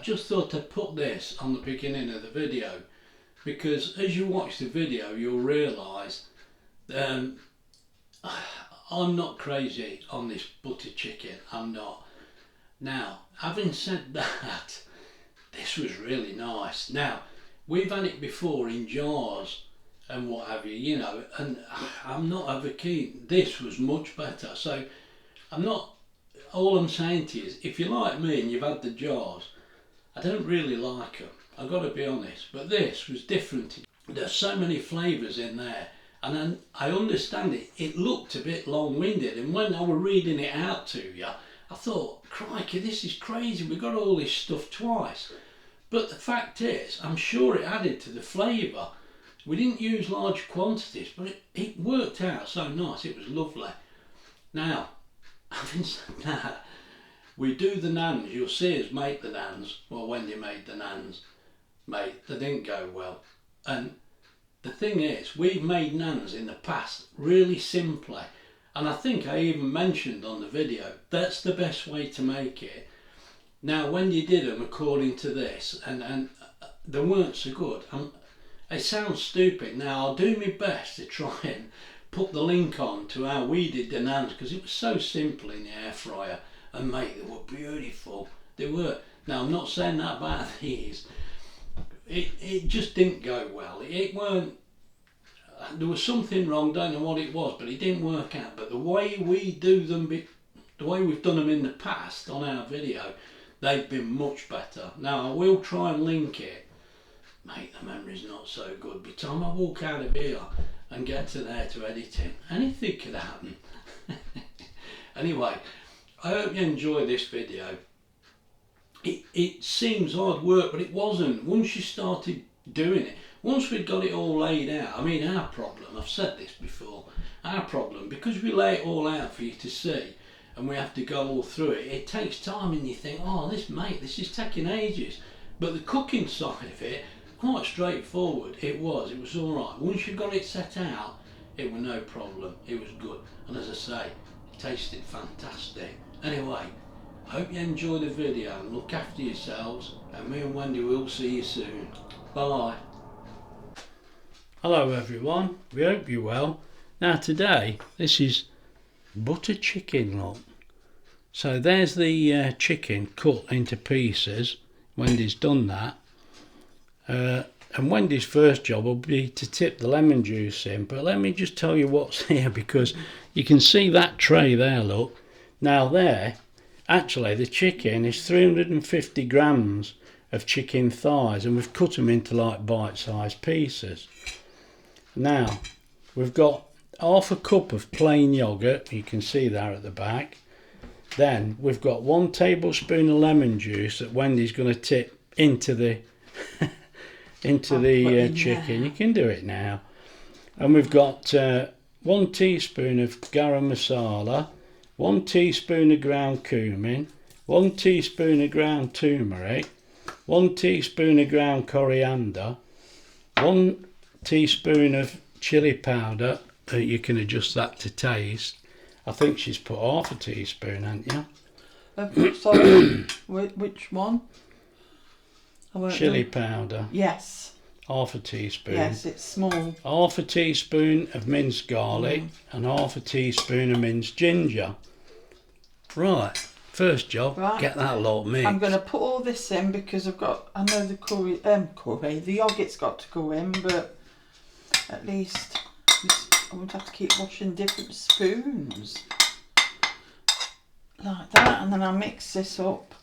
just thought I'd put this on the beginning of the video, because as you watch the video you'll realise I'm not crazy on this butter chicken, I'm not. Now, having said that, this was really nice. Now, we've had it before in jars and what have you, you know, and I'm not ever keen. This was much better. So all I'm saying to you is, if you're like me and you've had the jars, I don't really like them, I've got to be honest, but this was different. There's so many flavours in there, and then I understand it looked a bit long-winded, and when I was reading it out to you, I thought, crikey, this is crazy, we've got all this stuff twice. But the fact is, I'm sure it added to the flavour. We didn't use large quantities, but it worked out so nice, it was lovely. Now, having said that, we do the naans. You'll see us make the naans. Well, Wendy made the naans. Mate, they didn't go well. And the thing is, we've made naans in the past really simply. And I think I even mentioned on the video, that's the best way to make it. Now, Wendy did them according to this, and they weren't so good. It sounds stupid. Now, I'll do my best to try and put the link on to how we did the naans, because it was so simple in the air fryer, and mate, they were beautiful. They were. Now, I'm not saying that about these. It just didn't go well. It weren't. There was something wrong. Don't know what it was, but it didn't work out. But the way we do them, the way we've done them in the past on our video, they've been much better. Now, I will try and link it. Mate, the memory's not so good. By the time I walk out of here and get to there to editing, anything could happen. Anyway, I hope you enjoy this video. It seems hard work, but it wasn't. Once you started doing it, once we'd got it all laid out, I mean, our problem, I've said this before, our problem, because we lay it all out for you to see, and we have to go all through it, it takes time, and you think, oh, this is taking ages. But the cooking side of it, quite straightforward. It was all right. Once you got it set out, it was no problem. It was good, and as I say, it tasted fantastic. Anyway, I hope you enjoy the video and look after yourselves, and me and Wendy will see you soon. Bye. Hello everyone, we hope you're well. Now today, this is butter chicken, look. So there's the chicken cut into pieces. Wendy's done that. And Wendy's first job will be to tip the lemon juice in, but let me just tell you what's here, because you can see that tray there, look. Now there, actually the chicken is 350 grams of chicken thighs, and we've cut them into like bite-sized pieces. Now we've got half a cup of plain yogurt, you can see there at the back. Then we've got 1 tablespoon of lemon juice that Wendy's going to tip into the chicken. You can do it now. And we've got 1 teaspoon of garam masala, 1 teaspoon of ground cumin, 1 teaspoon of ground turmeric, 1 teaspoon of ground coriander, 1 teaspoon of chili powder. You can adjust that to taste. I think she's put half a teaspoon, hasn't you? Sorry, which one? Chili powder. Yes. Half a teaspoon. Yes, it's small. Half a teaspoon of minced garlic and half a teaspoon of minced ginger. Right, first job, get that lot mixed. I'm going to put all this in because I know the yogurt's got to go in, but at least I won't have to keep washing different spoons. Like that, and then I'll mix this up.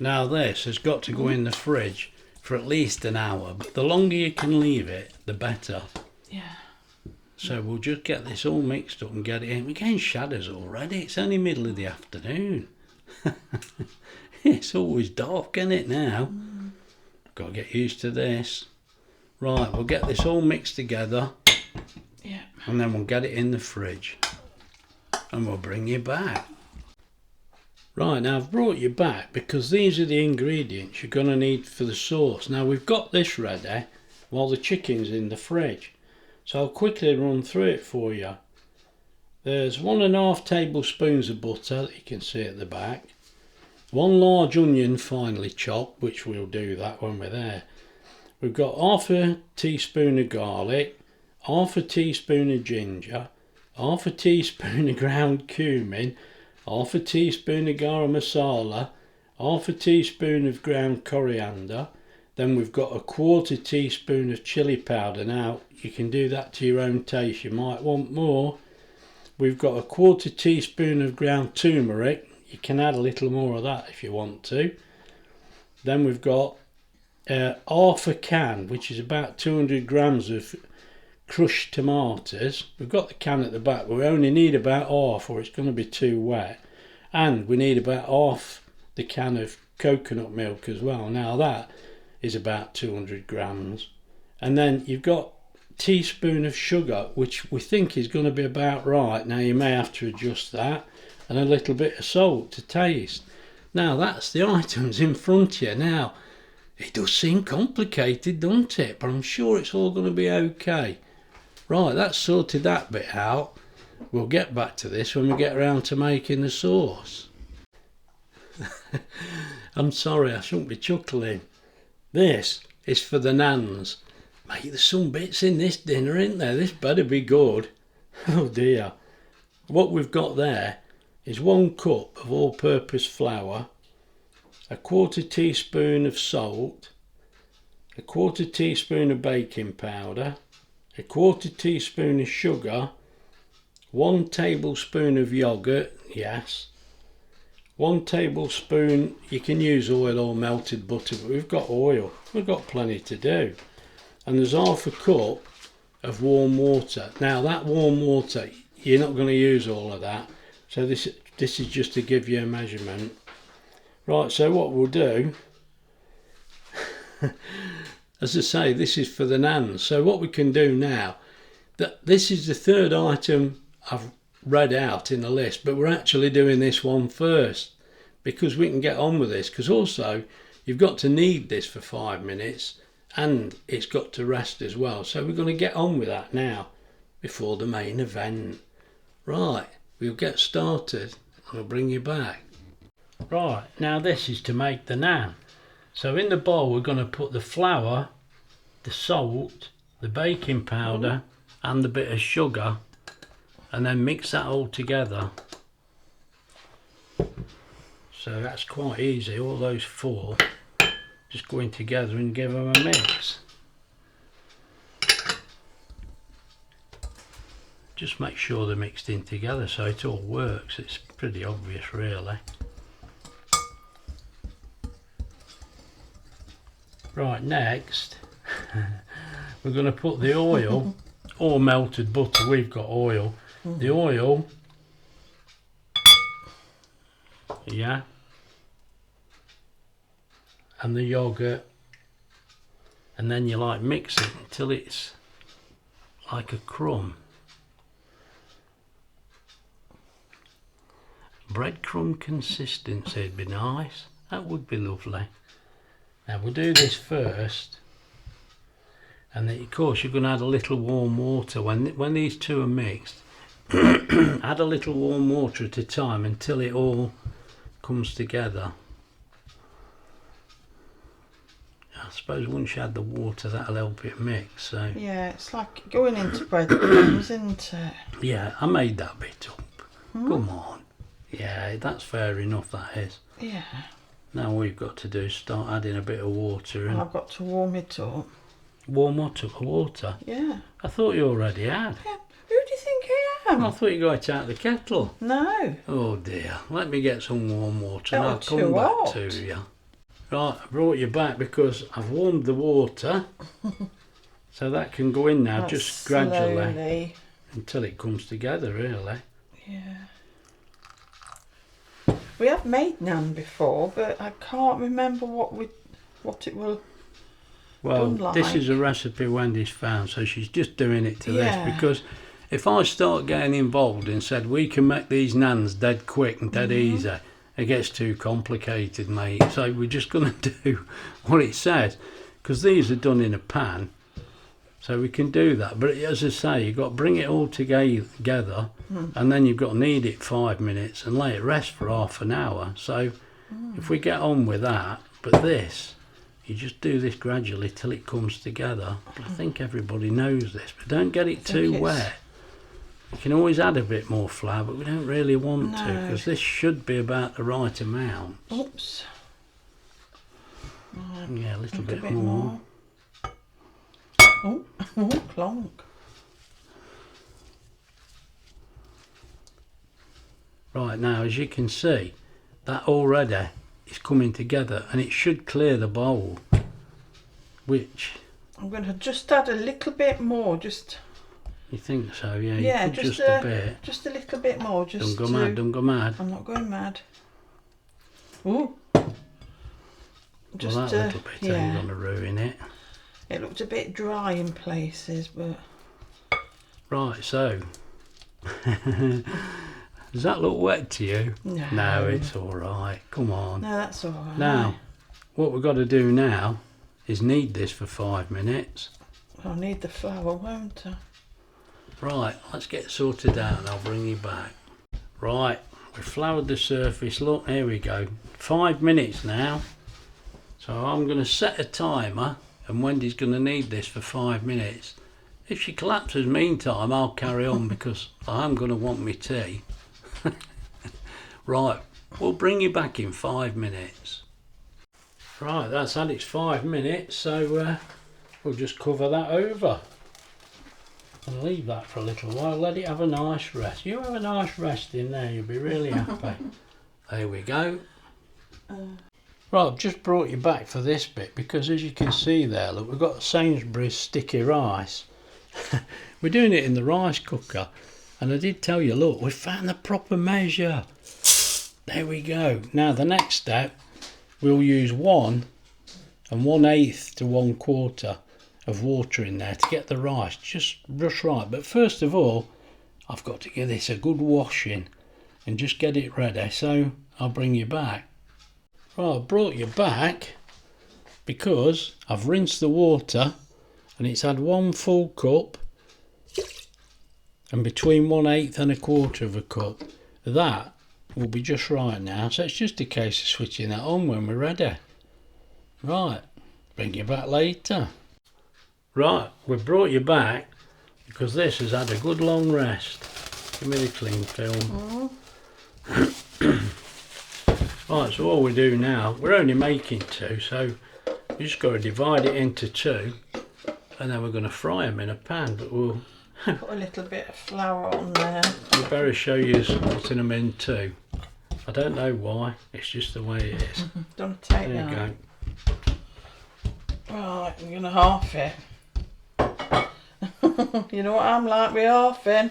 Now this has got to go in the fridge for at least an hour, but the longer you can leave it, the better. Yeah. So we'll just get this all mixed up and get it in. We're getting shadows already. It's only middle of the afternoon. It's always dark, isn't it, now? Got to get used to this. Right, we'll get this all mixed together. Yeah. And then we'll get it in the fridge. And we'll bring you back. Right, now I've brought you back because these are the ingredients you're going to need for the sauce. Now we've got this ready while the chicken's in the fridge. So I'll quickly run through it for you. There's 1.5 tablespoons of butter that you can see at the back. 1 large onion finely chopped, which we'll do that when we're there. We've got half a teaspoon of garlic, half a teaspoon of ginger, half a teaspoon of ground cumin, half a teaspoon of garam masala, half a teaspoon of ground coriander. Then we've got a 1/4 teaspoon of chili powder. Now you can do that to your own taste, you might want more. We've got a 1/4 teaspoon of ground turmeric. You can add a little more of that if you want to. Then we've got half a can, which is about 200 grams of crushed tomatoes. We've got the can at the back, but we only need about half or it's going to be too wet. And we need about half the can of coconut milk as well. Now that is about 200 grams. And then you've got a teaspoon of sugar, which we think is going to be about right. Now you may have to adjust that. And a little bit of salt to taste. Now that's the items in front of you. Now it does seem complicated, doesn't it? But I'm sure it's all going to be okay. Right, that's sorted that bit out. We'll get back to this when we get around to making the sauce. I'm sorry, I shouldn't be chuckling. This is for the naans. Mate, there's some bits in this dinner, isn't there? This better be good. Oh dear. What we've got there is 1 cup of all-purpose flour, a 1/4 teaspoon of salt, a 1/4 teaspoon of baking powder, a 1/4 teaspoon of sugar, 1 tablespoon of yogurt, yes, 1 tablespoon, you can use oil or melted butter, but we've got oil, we've got plenty to do. And there's half a cup of warm water. Now that warm water, you're not going to use all of that. So this is just to give you a measurement. Right, so what we'll do, as I say, this is for the naans. So what we can do now, that this is the third item I've read out in the list, but we're actually doing this one first because we can get on with this, because also you've got to knead this for 5 minutes and it's got to rest as well. So we're going to get on with that now before the main event. Right, we'll get started and I'll bring you back. Right, now this is to make the naan. So in the bowl we're going to put the flour, the salt, the baking powder and the bit of sugar, and then mix that all together. So that's quite easy, all those 4 just go in together and give them a mix. Just make sure they're mixed in together so it all works. It's pretty obvious really. Right, next we're going to put the oil or melted butter, we've got oil, the oil, yeah, and the yogurt, and then you like mix it until it's like a crumb. Breadcrumb consistency would be nice, that would be lovely. Now we'll do this first, and then of course you're going to add a little warm water when these two are mixed. Add a little warm water at a time until it all comes together. I suppose once you add the water that'll help it mix. So yeah, it's like going into breadcrumbs, isn't it? Yeah, I made that bit up. Come on. Yeah, that's fair enough, that is. Yeah. Now all you've got to do is start adding a bit of water in. I've got to warm it up. Warm water? Yeah. I thought you already had. Yeah. Who do you think I am? I thought you got it out of the kettle. No. Oh dear. Let me get some warm water and That I'll was come too back hot. to you. Right, I brought you back because I've warmed the water. So that can go in now, That's just gradually. slowly. Until it comes together, really. Yeah. We have made naan before, but I can't remember what it will. Well, done this like. is a recipe Wendy's found, so she's just doing it to Yeah. this, because if I start getting involved and said we can make these naans dead quick and dead easy, it gets too complicated, mate. So we're just going to do what it says, because these are done in a pan, So we can do that, but as I say, you've got to bring it all together, and then you've got to knead it 5 minutes and let it rest for half an hour. So if we get on with that, but this, you just do this gradually till it comes together. But I think everybody knows this, but don't get it too wet. You can always add a bit more flour, but we don't really want to, because this should be about the right amount. Oops. Right. Yeah, a little bit more. Oh, plonk. Right, now as you can see, that already is coming together, and it should clear the bowl, which... I'm going to just add a little bit more, just... You think so? Yeah, yeah, you could just a bit. Just a little bit more, just Don't go mad, don't go mad. I'm not going mad. Ooh. Just, well, that little bit ain't going to ruin it. It looked a bit dry in places, but... Right, so... Does that look wet to you? No. No, it's alright. Come on. No, that's alright. Now, what we've got to do now is knead this for 5 minutes. I'll need the flour, won't I? Right, let's get sorted out and I'll bring you back. Right, we've floured the surface. Look, here we go. 5 minutes now. So I'm going to set a timer, and Wendy's going to knead this for 5 minutes. If she collapses meantime, I'll carry on because I'm going to want my tea. Right, we'll bring you back in 5 minutes. Right, that's had its 5 minutes, so we'll just cover that over and leave that for a little while. Let it have a nice rest. You have a nice rest in there, you'll be really happy. There we go. Right, I've just brought you back for this bit because as you can see there, look, we've got Sainsbury's sticky rice. We're doing it in the rice cooker, and I did tell you, look, we found the proper measure. There we go. Now the next step, we'll use 1 1/8 to 1/4 of water in there to get the rice just right. But first of all, I've got to give this a good washing and just get it ready, so I'll bring you back. Right, I've brought you back because I've rinsed the water and it's had 1 full cup and between 1/8 and 1/4 of a cup. That will be just right now, so it's just a case of switching that on when we're ready. Right, bring you back later. Right, we've brought you back because this has had a good long rest. Give me the cling film. Right, so what we do now, we're only making 2, so we just got to divide it into 2, and then we're going to fry them in a pan. But we'll put a little bit of flour on there. We better show you putting them in too. I don't know why, it's just the way it is. Don't take there that. You go. Right, I'm going to half it. You know what I'm like with halving?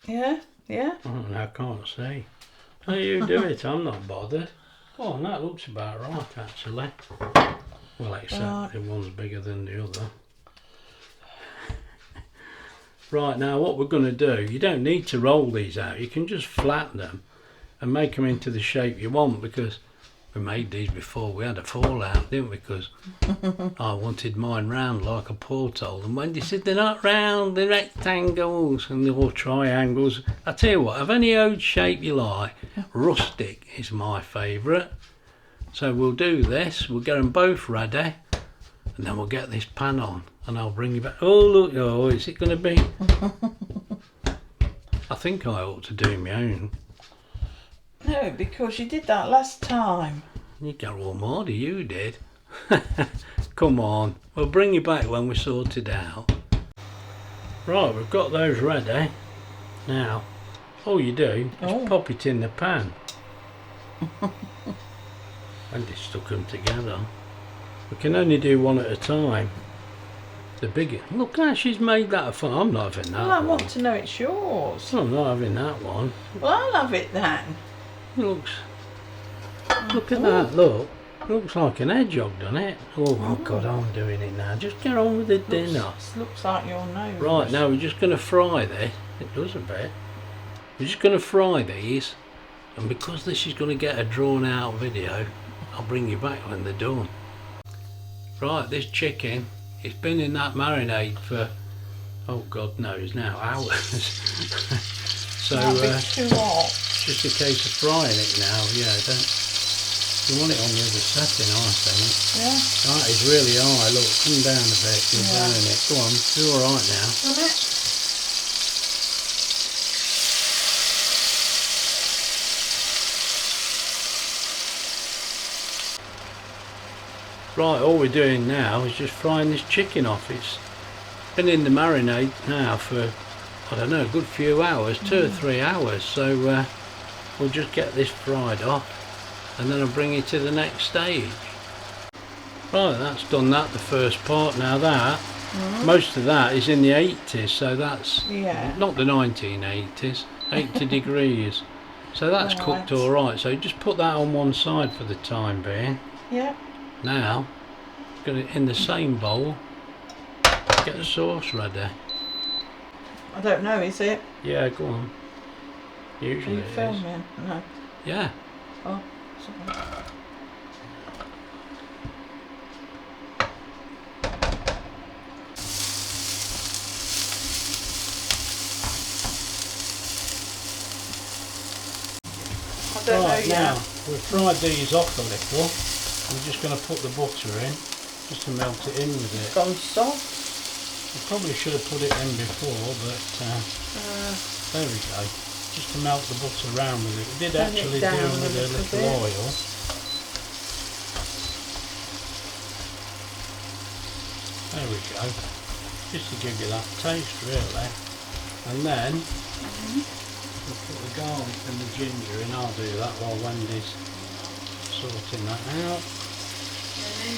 Yeah? Yeah? Oh, I can't see. How you do it? I'm not bothered. Oh, and that looks about right actually. Well, except the one's bigger than the other. Right, now what we're going to do, you don't need to roll these out, you can just flatten them and make them into the shape you want, because we made these before, we had a fallout, didn't we, because I wanted mine round like a porthole, and Wendy said they're not round, they're rectangles and they're all triangles. I tell you what, of any old shape you like, rustic is my favourite. So we'll do this, we'll get them both ready, and then we'll get this pan on and I'll bring you back. Oh look, oh, is it going to be? I think I ought to do my own. No, because you did that last time. You got all Mardy, you did. Come on, we'll bring you back when we're sorted out. Right, we've got those ready. Now, all you do is pop it in the pan. And just stuck them together. We can only do one at a time. The bigger. Look how she's made that fun. I'm not having that one. Well, I want to know it's yours. I'm not having that one. Well, I'll have it then. Look at that, look. Looks like an hedgehog, doesn't it? Oh God, I'm doing it now. Just get on with the dinner. Looks like your nose. Right, now we're just going to fry this. It does a bit. We're just going to fry these. And because this is going to get a drawn out video, I'll bring you back when they're done. Right, this chicken It's been in that marinade for, oh God knows now, hours. So too hot. just a case of frying it now. Yeah, you want it on the other setting, I think. Yeah. That is really high. Look, come down a bit. You're burning it. Go on, it's all right now. Done it? Right, all we're doing now is just frying this chicken off. It's been in the marinade now for, I don't know, a good few hours, 2 or 3 hours. So we'll just get this fried off and then I'll bring you to the next stage. Right, that's done that, the first part. Now that, most of that is in the 80s, so that's not the 1980s, 80 degrees. So that's cooked all right. So just put that on one side for the time being. Yeah. Now, get it in the same bowl, get the sauce ready. I don't know, is it? Yeah, go on. Usually Are you filming? No. Yeah. Oh, sorry. I don't know yet. Now, we've fried these off a little. We're just going to put the butter in, just to melt it in with it. It's gone soft. I probably should have put it in before, but there we go. Just to melt the butter around with it. We did actually do it with a little oil. There we go. Just to give you that taste, really. And then we'll put the garlic and the ginger in. I'll do that while Wendy's sorting that out. And then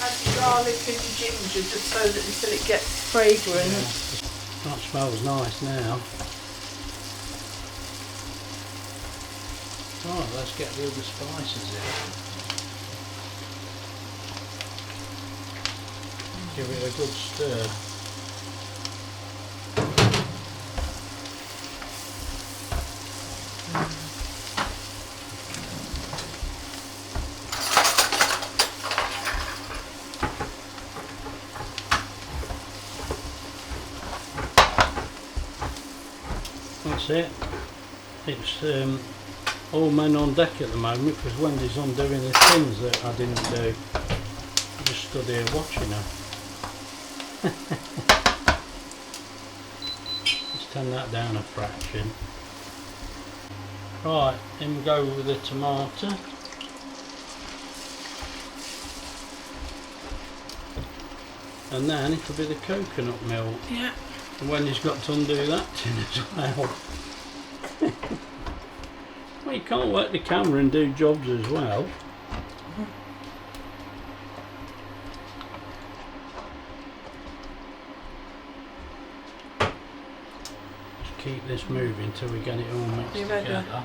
add the garlic and the ginger just so that until it gets fragrant. Yeah, that smells nice now. Right, let's get the other spices in. Give it a good stir. That's it. It's all men on deck at the moment because Wendy's on doing the things that I didn't do. I just stood here watching her. Let's turn that down a fraction. Right, then we go with the tomato. And then it'll be the coconut milk. Yeah. And Wendy's got to undo that tin as well. Well, you can't work the camera and do jobs as well. Just keep this moving till we get it all mixed together.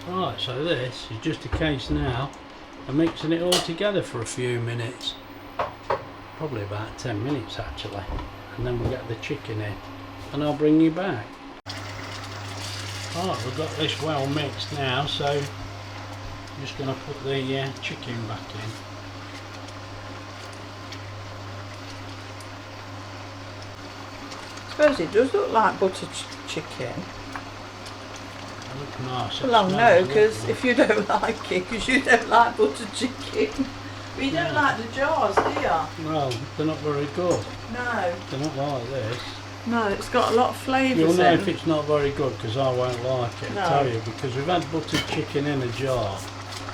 Right, so this is just a case now of mixing it all together for a few minutes. Probably about 10 minutes actually. And then we'll get the chicken in. And I'll bring you back. Right, we've got this well mixed now, so I'm just going to put the chicken back in. I suppose it does look like butter chicken. Look nice. Well, I know, because if you don't like it, because you don't like butter chicken. But you don't like the jars, do you? Well, they're not very good. No. They're not like this. No, it's got a lot of flavours You'll know in. if it's not very good because I won't like it, No. I tell you, because we've had buttered chicken in a jar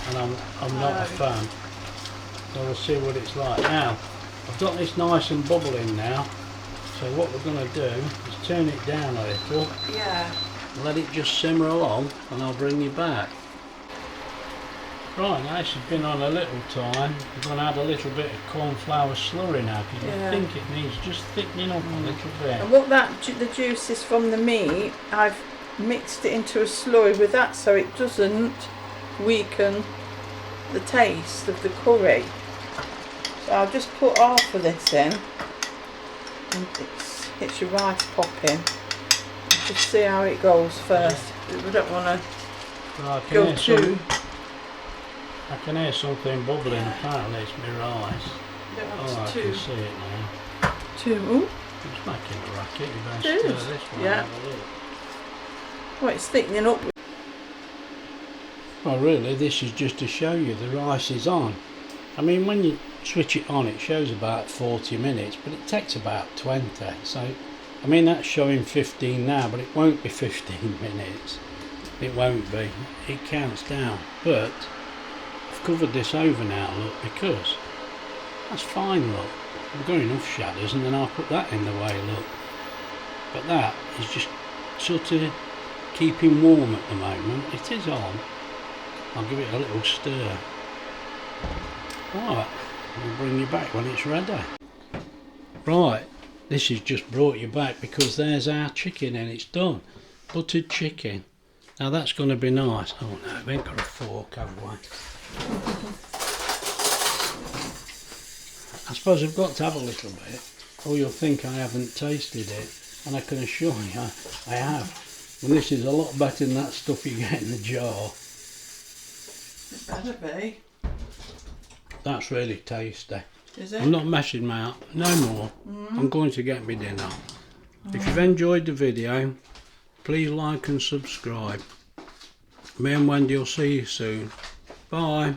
and I'm not a fan. So we'll see what it's like. Now, I've got this nice and bubbling now, so what we're going to do is turn it down a little. Yeah. Let it just simmer along and I'll bring you back. Right, now this has been on a little time. We're going to add a little bit of corn flour slurry now because I think it needs just thickening up a little bit. And what the juice is from the meat, I've mixed it into a slurry with that so it doesn't weaken the taste of the curry. So I'll just put half of this in and it's your rice popping. Just see how it goes first. We don't want to Well, go too. I can hear something bubbling. Apparently it's my rice. Don't Oh, want I to can see it now. Ooh. It's making a racket. You better It stir is, this one. yeah. Have a look. Well, it's thickening up. Well, really, this is just to show you the rice is on. I mean, when you switch it on, it shows about 40 minutes, but it takes about 20. So, I mean, that's showing 15 now, but it won't be 15 minutes. It won't be. It counts down. But I've covered this over now, look, because that's fine, look. We've got enough shadows, and then I'll put that in the way, look. But that is just sort of keeping warm at the moment. It is on. I'll give it a little stir. Right, we'll bring you back when it's ready. Right, this has just brought you back because there's our chicken and it's done. Buttered chicken. Now that's going to be nice. Oh no, we ain't got a fork, have we? I suppose I've got to have a little bit, or you'll think I haven't tasted it, and I can assure you I have. And this is a lot better than that stuff you get in the jar. It better be. That's really tasty. Is it? I'm not messing about no more. I'm going to get me dinner. If you've enjoyed the video, please like and subscribe. Me and Wendy will see you soon. Bye.